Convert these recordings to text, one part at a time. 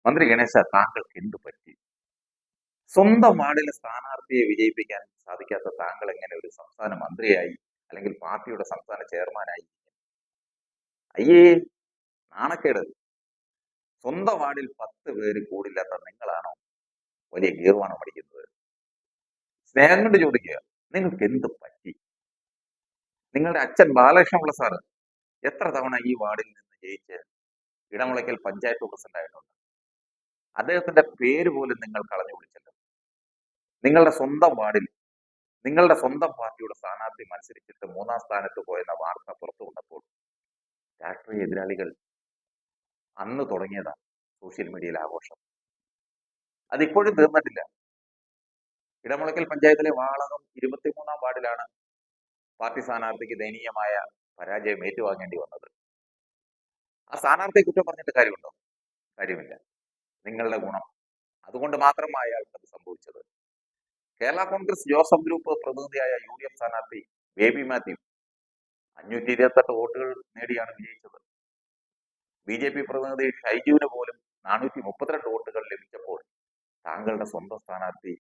മന്ത്രി ഗണേശ, താങ്കൾക്ക് എന്ത് പറ്റി? സ്വന്തം വാർഡിലെ സ്ഥാനാർത്ഥിയെ വിജയിപ്പിക്കാൻ സാധിക്കാത്ത താങ്കൾ എങ്ങനെ ഒരു സംസ്ഥാന മന്ത്രിയായി അല്ലെങ്കിൽ പാർട്ടിയുടെ സംസ്ഥാന ചെയർമാനായി? അയ്യേ, നാണക്കേട്. സ്വന്തം വാർഡിൽ 10 പേര് കൂടില്ലാത്ത നിങ്ങളാണോ വലിയ ഗീർവാണം പഠിക്കുന്നത്? സ്നേഹം കൊണ്ട് ചോദിക്കുക, നിങ്ങൾക്ക് എന്ത് പറ്റി? നിങ്ങളുടെ അച്ഛൻ ബാലകൃഷ്ണപിള്ള സാറ് എത്ര തവണ ഈ വാർഡിൽ നിന്ന് ജയിച്ച് ഇടമുളയ്ക്കൽ പഞ്ചായത്ത് പ്രസിഡന്റ് ആയിട്ടുണ്ട്? അദ്ദേഹത്തിന്റെ പേര് പോലും നിങ്ങൾ കളഞ്ഞു വിളിച്ചല്ലോ. നിങ്ങളുടെ സ്വന്തം വാർഡിൽ നിങ്ങളുടെ സ്വന്തം പാർട്ടിയുടെ സ്ഥാനാർത്ഥി മത്സരിച്ചിട്ട് 3-ാം സ്ഥാനത്ത് പോയെന്ന വാർത്ത പുറത്തു വന്നപ്പോൾ രാഷ്ട്രീയ എതിരാളികൾ അന്ന് തുടങ്ങിയതാണ് സോഷ്യൽ മീഡിയയിൽ ആഘോഷം. അതിപ്പോഴും തീർന്നിട്ടില്ല. ഇടമുളയ്ക്കൽ പഞ്ചായത്തിലെ വാളകം 23-ാം വാർഡിലാണ് പാർട്ടി സ്ഥാനാർത്ഥിക്ക് ദയനീയമായ പരാജയം ഏറ്റുവാങ്ങേണ്ടി വന്നത്. ആ സ്ഥാനാർത്ഥിയെ കുറ്റം പറഞ്ഞിട്ട് കാര്യമുണ്ടോ? കാര്യമില്ല. നിങ്ങളുടെ ഗുണം അതുകൊണ്ട് മാത്രമാണ് അയാൾക്ക് സംഭവിച്ചത്. കേരള കോൺഗ്രസ് ജോസഫ് ഗ്രൂപ്പ് പ്രതിനിധിയായ UDF സ്ഥാനാർത്ഥി ബേബി മാത്യു 528 വോട്ടുകൾ നേടിയാണ് വിജയിച്ചത്. BJP പ്രതിനിധി ഷൈജുവിന് പോലും 432 വോട്ടുകൾ ലഭിച്ചപ്പോൾ താങ്കളുടെ സ്വന്തം സ്ഥാനാർത്ഥി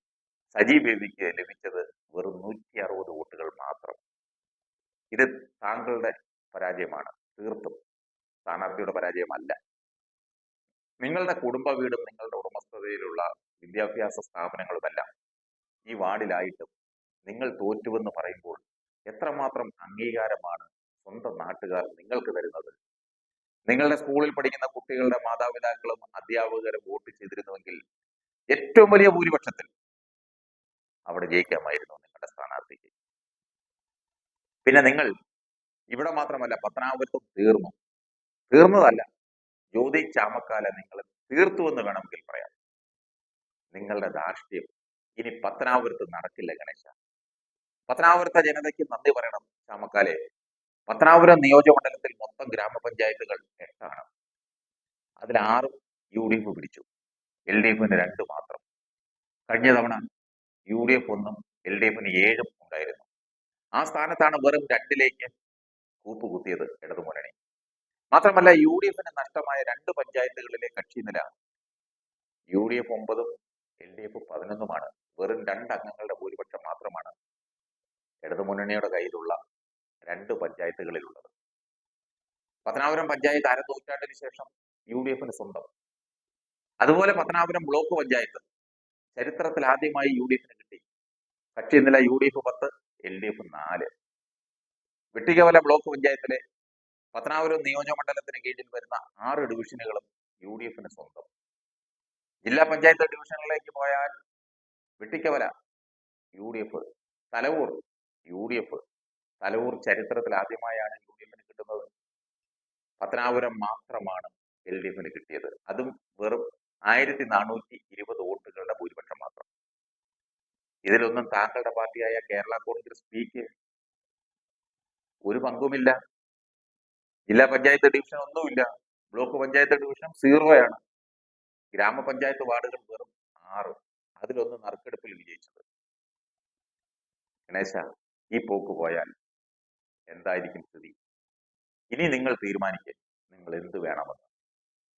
സജി ബേബിക്ക് ലഭിച്ചത് വെറും 160 വോട്ടുകൾ മാത്രം. ഇത് താങ്കളുടെ പരാജയമാണ്, തീർത്തും സ്ഥാനാർത്ഥിയുടെ പരാജയമല്ല. നിങ്ങളുടെ കുടുംബ വീടും നിങ്ങളുടെ ഉടമസ്ഥതയിലുള്ള വിദ്യാഭ്യാസ സ്ഥാപനങ്ങളുമെല്ലാം ഈ വാർഡിലായിട്ടും നിങ്ങൾ തോറ്റുവെന്ന് പറയുമ്പോൾ എത്രമാത്രം അംഗീകാരമാണ് സ്വന്തം നാട്ടുകാർ നിങ്ങൾക്ക് തരുന്നത്? നിങ്ങളുടെ സ്കൂളിൽ പഠിക്കുന്ന കുട്ടികളുടെ മാതാപിതാക്കളും അധ്യാപകരും വോട്ട് ചെയ്തിരുന്നുവെങ്കിൽ ഏറ്റവും വലിയ ഭൂരിപക്ഷത്തിൽ അവിടെ ജയിക്കാമായിരുന്നു നിങ്ങളുടെ സ്ഥാനാർത്ഥിക്ക്. പിന്നെ നിങ്ങൾ ഇവിടെ മാത്രമല്ല, പത്തനാപുരത്തും തീർന്നതല്ല, ജ്യോതി ചാമക്കാല നിങ്ങൾ തീർത്തുവെന്ന് വേണമെങ്കിൽ പറയാം. നിങ്ങളുടെ ധാർഷ്ട്യം ഇനി പത്തനാപുരത്ത് നടക്കില്ല ഗണേശ. പത്തനാപുരത്തെ ജനതയ്ക്ക് നന്ദി പറയണം ചാമക്കാലെ. പത്തനാപുരം നിയോജകമണ്ഡലത്തിൽ മൊത്തം ഗ്രാമപഞ്ചായത്തുകൾ 8ആണ്. അതിൽ 6 UDF പിടിച്ചു, LDFന് 2 മാത്രം. കഴിഞ്ഞ തവണ UDF 1-ഉം LDFന് 7-ഉം ഉണ്ടായിരുന്നു. ആ സ്ഥാനത്താണ് വെറും 2ലേക്ക് കൂപ്പുകുത്തിയത് ഇടതുമുന്നണി. മാത്രമല്ല, UDFന് നഷ്ടമായ 2 പഞ്ചായത്തുകളിലെ കക്ഷി നില UDF 9-ഉം LDF 11-ഉമാണ്. വെറും 2 അംഗങ്ങളുടെ ഭൂരിപക്ഷം മാത്രമാണ് ഇടതുമുന്നണിയുടെ കയ്യിലുള്ള 2 പഞ്ചായത്തുകളിലുള്ളത്. പത്തനാപുരം പഞ്ചായത്ത് അരനൂറ്റാണ്ടിന് ശേഷം UDFന് സ്വന്തം. അതുപോലെ പത്തനാപുരം ബ്ലോക്ക് പഞ്ചായത്ത് ചരിത്രത്തിൽ ആദ്യമായി UDFന് കിട്ടി. കക്ഷി നില UDF 10, LDF 4. വെട്ടിക്കവല ബ്ലോക്ക് പഞ്ചായത്തിലെ പത്തനാപുരം നിയോജകമണ്ഡലത്തിന് കീഴിൽ വരുന്ന 6 ഡിവിഷനുകളും UDFന് സ്വന്തം. ജില്ലാ പഞ്ചായത്ത് ഡിവിഷനുകളിലേക്ക് പോയാൽ വെട്ടിക്കവല UDF, തലവൂർ UDF. തലവൂർ ചരിത്രത്തിൽ ആദ്യമായാണ് UDFന് കിട്ടുന്നത്. പത്തനാപുരം മാത്രമാണ് LDFന് കിട്ടിയത്. അതും വെറും 1420 വോട്ടുകളുടെ ഭൂരിപക്ഷം മാത്രം. ഇതിലൊന്നും താങ്കളുടെ പാർട്ടിയായ കേരള കോൺഗ്രസ് പിക്ക് ഒരു പങ്കുമില്ല. ജില്ലാ പഞ്ചായത്ത് ഡിവിഷൻ ഒന്നുമില്ല. ബ്ലോക്ക് പഞ്ചായത്ത് ഡിവിഷൻ 0ആണ്. ഗ്രാമപഞ്ചായത്ത് വാർഡുകൾ വെറും 6. അതിലൊന്ന് നറുക്കെടുപ്പിൽ വിജയിച്ചത്. ഗണേശ, ഈ പോക്ക് പോയാൽ എന്തായിരിക്കും സ്ഥിതി? ഇനി നിങ്ങൾ തീരുമാനിക്കുക, നിങ്ങൾ എന്ത് വേണമെന്ന്.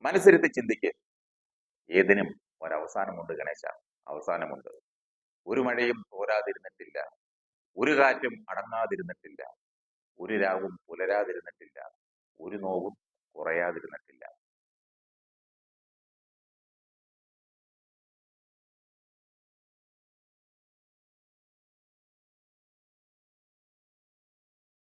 മനസ്സിരുത്തി ചിന്തിക്ക്. ഏതിനും ഒരവസാനമുണ്ട് ഗണേശ, അവസാനമുണ്ട്. ഒരു മഴയും തോരാതിരുന്നിട്ടില്ല, ഒരു കാറ്റും അടങ്ങാതിരുന്നിട്ടില്ല, ഒരു രാവും പുലരാതിരുന്നിട്ടില്ല, ഒരു നോവും കുറയാതിരുന്നിട്ടില്ല.